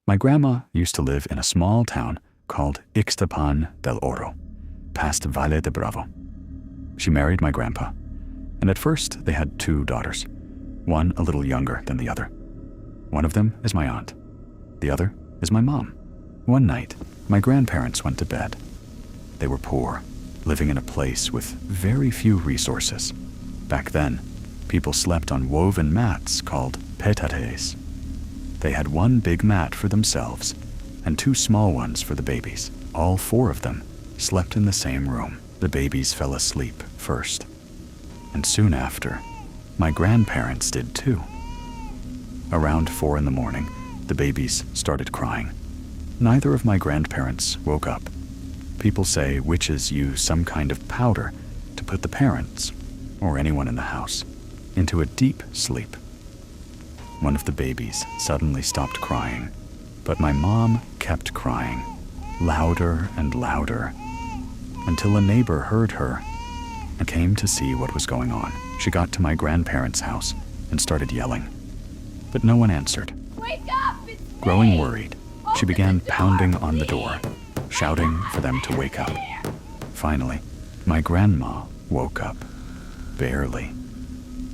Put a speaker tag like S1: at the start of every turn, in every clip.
S1: My grandma used to live in a small town called Ixtapan del Oro, past Valle de Bravo. She married my grandpa, and at first they had 2 daughters, one a little younger than the other. One of them is my aunt. The other is my mom. One night, my grandparents went to bed. They were poor, living in a place with very few resources. Back then, people slept on woven mats called petates. They had one big mat for themselves and 2 small ones for the babies. All 4 of them slept in the same room. The babies fell asleep first, and soon after, my grandparents did too. Around 4 in the morning, the babies started crying. Neither of my grandparents woke up. People say witches use some kind of powder to put the parents, or anyone in the house, into a deep sleep. One of the babies suddenly stopped crying, but my mom kept crying, louder and louder, until a neighbor heard her and came to see what was going on. She got to my grandparents' house and started yelling, but no one answered.
S2: Wake up! It's me!
S1: Growing worried, she
S2: Open
S1: began
S2: the door,
S1: pounding on the
S2: please.
S1: door, shouting for them to wake up. Finally, my grandma woke up, barely,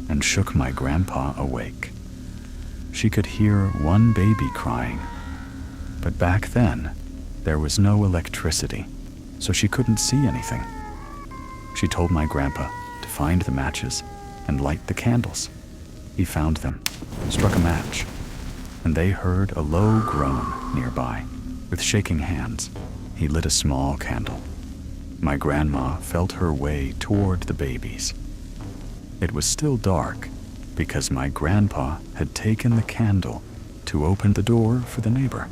S1: and shook my grandpa awake. She could hear one baby crying, but back then, there was no electricity, so she couldn't see anything. She told my grandpa to find the matches and light the candles. He found them, struck a match, and they heard a low groan nearby. With shaking hands, he lit a small candle. My grandma felt her way toward the babies. It was still dark because my grandpa had taken the candle to open the door for the neighbor,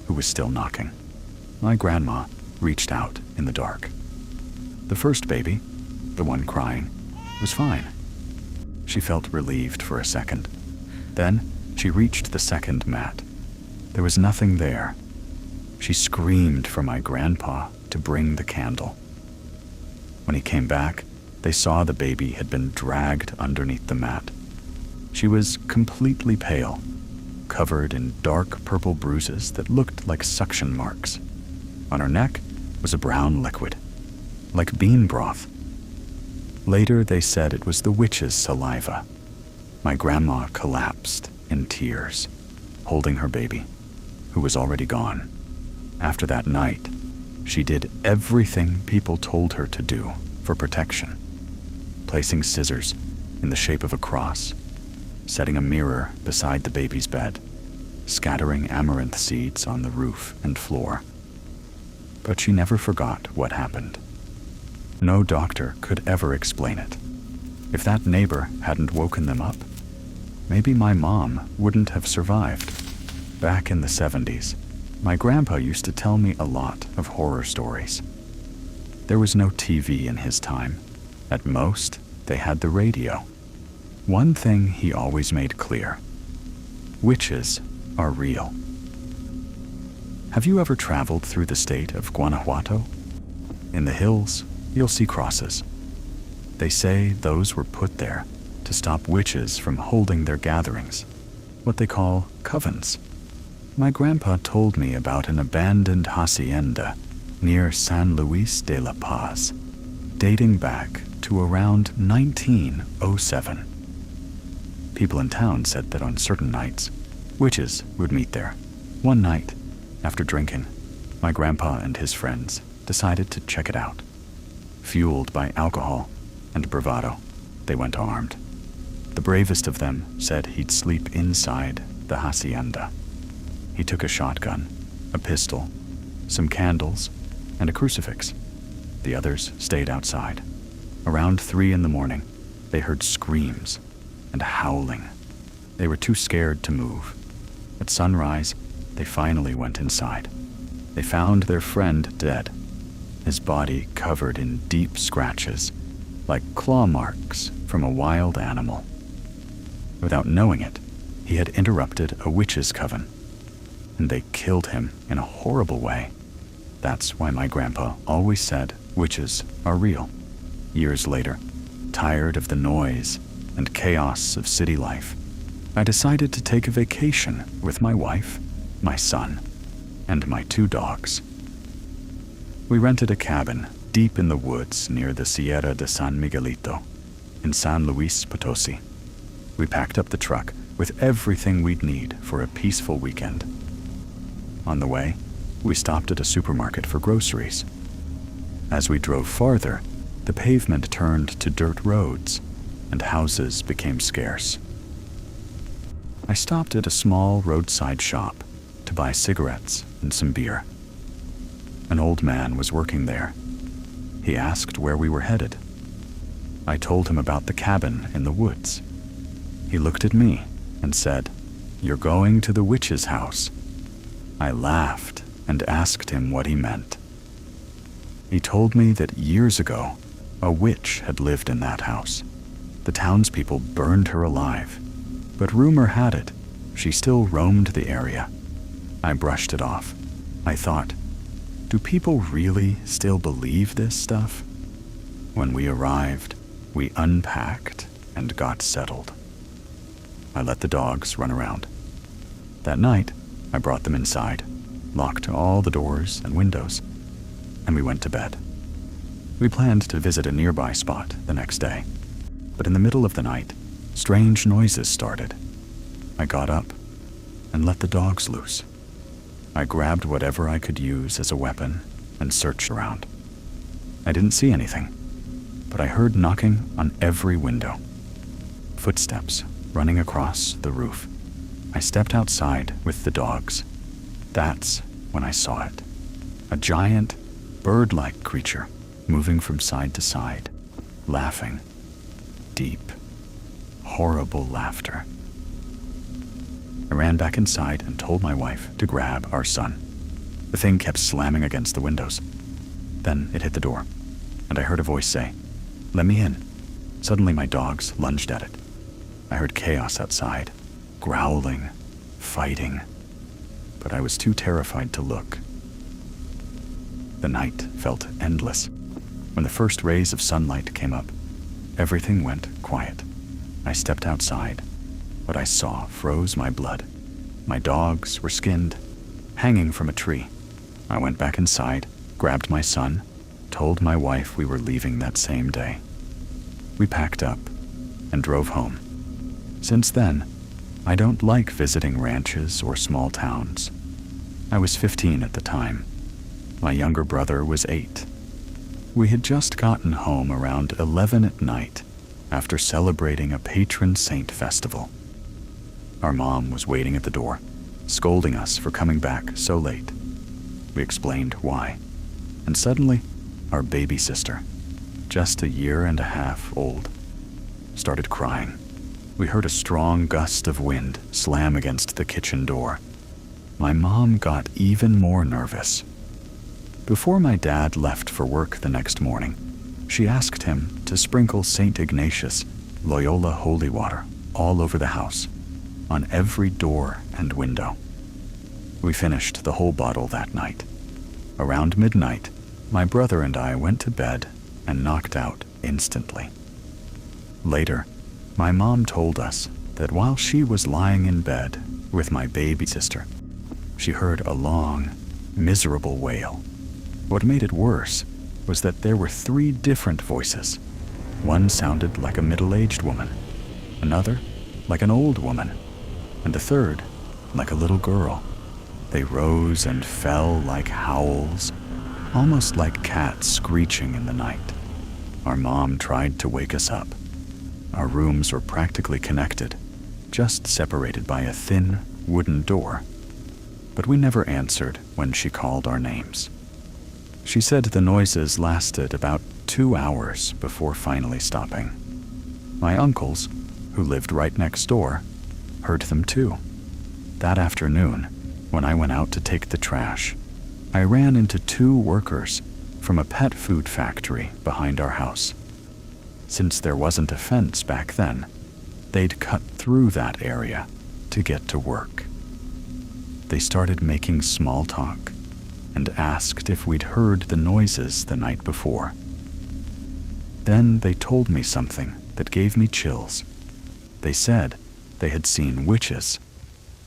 S1: who was still knocking. My grandma reached out in the dark. The first baby, the one crying, was fine. She felt relieved for a second. Then she reached the second mat. There was nothing there. She screamed for my grandpa to bring the candle. When he came back, they saw the baby had been dragged underneath the mat. She was completely pale, covered in dark purple bruises that looked like suction marks. On her neck was a brown liquid, like bean broth. Later, they said it was the witch's saliva. My grandma collapsed in tears, holding her baby, who was already gone. After that night, she did everything people told her to do for protection, placing scissors in the shape of a cross, setting a mirror beside the baby's bed, scattering amaranth seeds on the roof and floor. But she never forgot what happened. No doctor could ever explain it. If that neighbor hadn't woken them up, maybe my mom wouldn't have survived. Back in the 70s, my grandpa used to tell me a lot of horror stories. There was no TV in his time. At most, they had the radio. One thing he always made clear: witches are real. Have you ever traveled through the state of Guanajuato? In the hills, you'll see crosses. They say those were put there to stop witches from holding their gatherings, what they call covens. My grandpa told me about an abandoned hacienda near San Luis de la Paz, dating back to around 1907. People in town said that on certain nights, witches would meet there. One night, after drinking, my grandpa and his friends decided to check it out. Fueled by alcohol and bravado, they went armed. The bravest of them said he'd sleep inside the hacienda. He took a shotgun, a pistol, some candles, and a crucifix. The others stayed outside. Around 3 in the morning, they heard screams and howling. They were too scared to move. At sunrise, they finally went inside. They found their friend dead, his body covered in deep scratches, like claw marks from a wild animal. Without knowing it, he had interrupted a witch's coven, and they killed him in a horrible way. That's why my grandpa always said witches are real. Years later, tired of the noise and chaos of city life, I decided to take a vacation with my wife my son, and my 2 dogs. We rented a cabin deep in the woods near the Sierra de San Miguelito in San Luis Potosi. We packed up the truck with everything we'd need for a peaceful weekend. On the way, we stopped at a supermarket for groceries. As we drove farther, the pavement turned to dirt roads, and houses became scarce. I stopped at a small roadside shop to buy cigarettes and some beer. An old man was working there. He asked where we were headed. I told him about the cabin in the woods. He looked at me and said, "You're going to the witch's house." I laughed and asked him what he meant. He told me that years ago, a witch had lived in that house. The townspeople burned her alive, but rumor had it she still roamed the area. I brushed it off. I thought, do people really still believe this stuff? When we arrived, we unpacked and got settled. I let the dogs run around. That night, I brought them inside, locked all the doors and windows, and we went to bed. We planned to visit a nearby spot the next day, but in the middle of the night, strange noises started. I got up and let the dogs loose. I grabbed whatever I could use as a weapon and searched around. I didn't see anything, but I heard knocking on every window. Footsteps running across the roof. I stepped outside with the dogs. That's when I saw it. A giant, bird-like creature moving from side to side, laughing. Deep, horrible laughter. I ran back inside and told my wife to grab our son. The thing kept slamming against the windows. Then it hit the door, and I heard a voice say, "Let me in." Suddenly my dogs lunged at it. I heard chaos outside, growling, fighting, but I was too terrified to look. The night felt endless. When the first rays of sunlight came up, everything went quiet. I stepped outside. What I saw froze my blood. My dogs were skinned, hanging from a tree. I went back inside, grabbed my son, told my wife we were leaving that same day. We packed up and drove home. Since then, I don't like visiting ranches or small towns. I was 15 at the time. My younger brother was 8. We had just gotten home around 11 at night after celebrating a patron saint festival. Our mom was waiting at the door, scolding us for coming back so late. We explained why, and suddenly, our baby sister, just a year and a half old, started crying. We heard a strong gust of wind slam against the kitchen door. My mom got even more nervous. Before my dad left for work the next morning, she asked him to sprinkle St. Ignatius Loyola holy water all over the house, on every door and window. We finished the whole bottle that night. Around midnight, my brother and I went to bed and knocked out instantly. Later, my mom told us that while she was lying in bed with my baby sister, she heard a long, miserable wail. What made it worse was that there were 3 different voices. One sounded like a middle-aged woman, another like an old woman, and a third like a little girl. They rose and fell like howls, almost like cats screeching in the night. Our mom tried to wake us up. Our rooms were practically connected, just separated by a thin wooden door. But we never answered when she called our names. She said the noises lasted about 2 hours before finally stopping. My uncles, who lived right next door, heard them too. That afternoon, when I went out to take the trash, I ran into 2 workers from a pet food factory behind our house. Since there wasn't a fence back then, they'd cut through that area to get to work. They started making small talk and asked if we'd heard the noises the night before. Then they told me something that gave me chills. They said they had seen witches.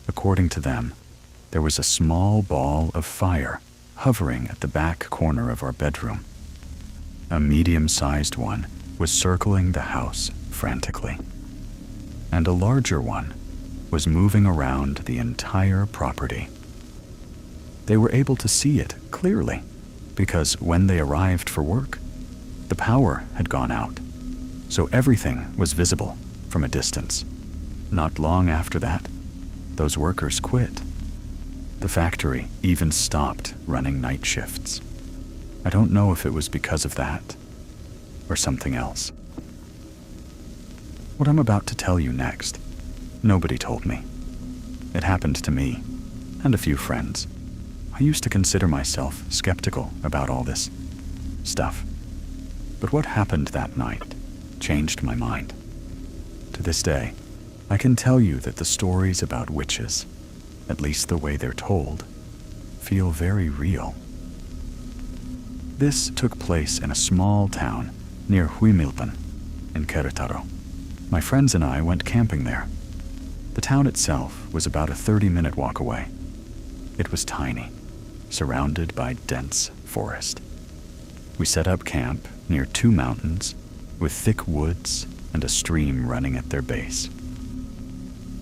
S1: According to them, there was a small ball of fire hovering at the back corner of our bedroom. A medium-sized one was circling the house frantically, and a larger one was moving around the entire property. They were able to see it clearly because when they arrived for work, the power had gone out, so everything was visible from a distance. Not long after that, those workers quit. The factory even stopped running night shifts. I don't know if it was because of that or something else. What I'm about to tell you next, nobody told me. It happened to me and a few friends. I used to consider myself skeptical about all this stuff. But what happened that night changed my mind. To this day, I can tell you that the stories about witches, at least the way they're told, feel very real. This took place in a small town near Huimilpan in Querétaro. My friends and I went camping there. The town itself was about a 30-minute walk away. It was tiny, surrounded by dense forest. We set up camp near 2 mountains with thick woods and a stream running at their base.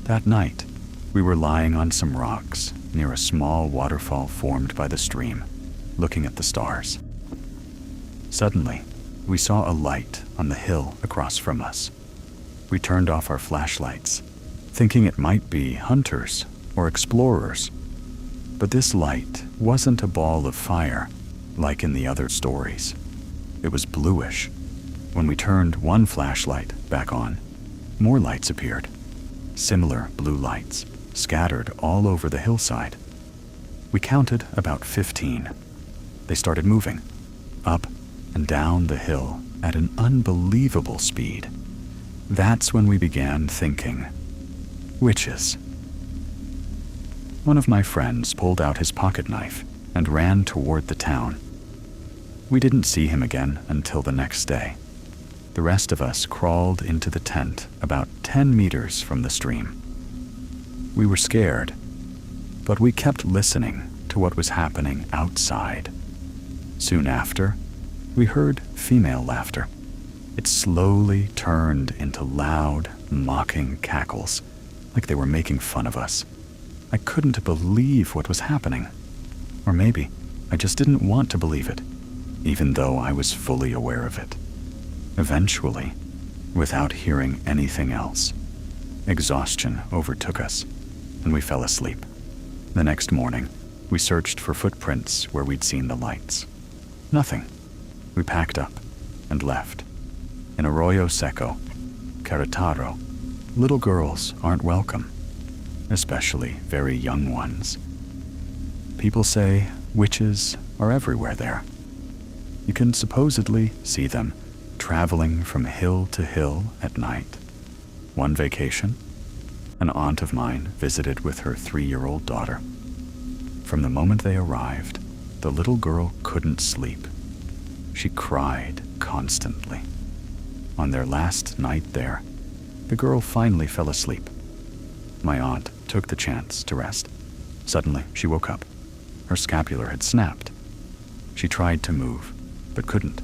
S1: That night, we were lying on some rocks near a small waterfall formed by the stream, looking at the stars. Suddenly, we saw a light on the hill across from us. We turned off our flashlights, thinking it might be hunters or explorers. But this light wasn't a ball of fire like in the other stories. It was bluish. When we turned one flashlight back on, more lights appeared. Similar blue lights scattered all over the hillside. We counted about 15. They started moving, up and down the hill at an unbelievable speed. That's when we began thinking, witches. One of my friends pulled out his pocket knife and ran toward the town. We didn't see him again until the next day. The rest of us crawled into the tent about 10 meters from the stream. We were scared, but we kept listening to what was happening outside. Soon after, we heard female laughter. It slowly turned into loud, mocking cackles, like they were making fun of us. I couldn't believe what was happening. Or maybe I just didn't want to believe it, even though I was fully aware of it. Eventually, without hearing anything else, exhaustion overtook us, and we fell asleep. The next morning, we searched for footprints where we'd seen the lights. Nothing. We packed up and left. In Arroyo Seco, Querétaro, little girls aren't welcome, especially very young ones. People say witches are everywhere there. You can supposedly see them traveling from hill to hill at night. One vacation, an aunt of mine visited with her 3-year-old daughter. From the moment they arrived, the little girl couldn't sleep. She cried constantly. On their last night there, the girl finally fell asleep. My aunt took the chance to rest. Suddenly, she woke up. Her scapular had snapped. She tried to move, but couldn't.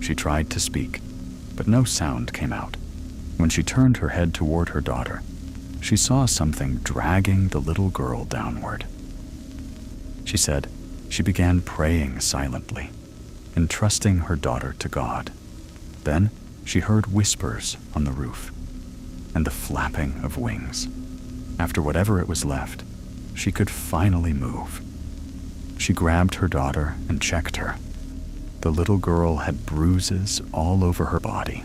S1: She tried to speak, but no sound came out. When she turned her head toward her daughter, she saw something dragging the little girl downward. She said she began praying silently, entrusting her daughter to God. Then she heard whispers on the roof and the flapping of wings. After whatever it was left, she could finally move. She grabbed her daughter and checked her. The little girl had bruises all over her body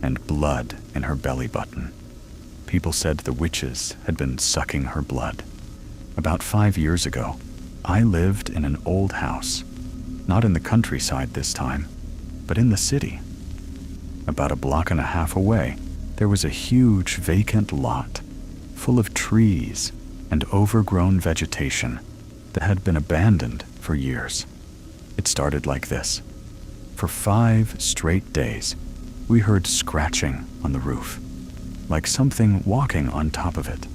S1: and blood in her belly button. People said the witches had been sucking her blood. About 5 years ago, I lived in an old house, not in the countryside this time, but in the city. About a block and a half away, there was a huge vacant lot full of trees and overgrown vegetation that had been abandoned for years. It started like this. For 5 straight days, we heard scratching on the roof, like something walking on top of it.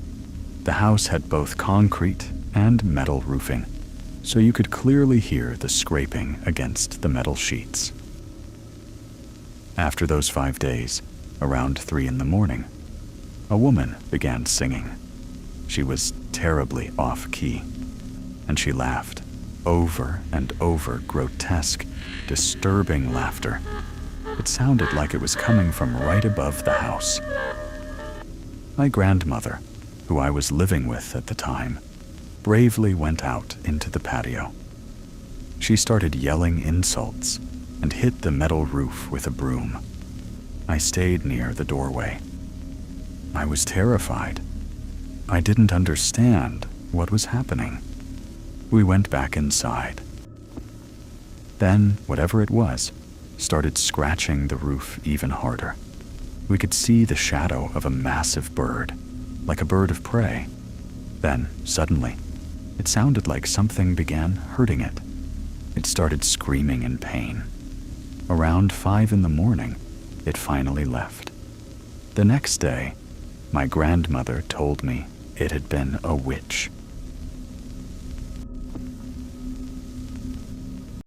S1: The house had both concrete and metal roofing, so you could clearly hear the scraping against the metal sheets. After those 5 days, around 3 in the morning, a woman began singing. She was terribly off-key, and she laughed, over and over, grotesque, disturbing laughter. It sounded like it was coming from right above the house. My grandmother, who I was living with at the time, bravely went out into the patio. She started yelling insults and hit the metal roof with a broom. I stayed near the doorway. I was terrified. I didn't understand what was happening. We went back inside. Then, whatever it was, started scratching the roof even harder. We could see the shadow of a massive bird, like a bird of prey. Then, suddenly, it sounded like something began hurting it. It started screaming in pain. Around 5 in the morning, it finally left. The next day, my grandmother told me it had been a witch.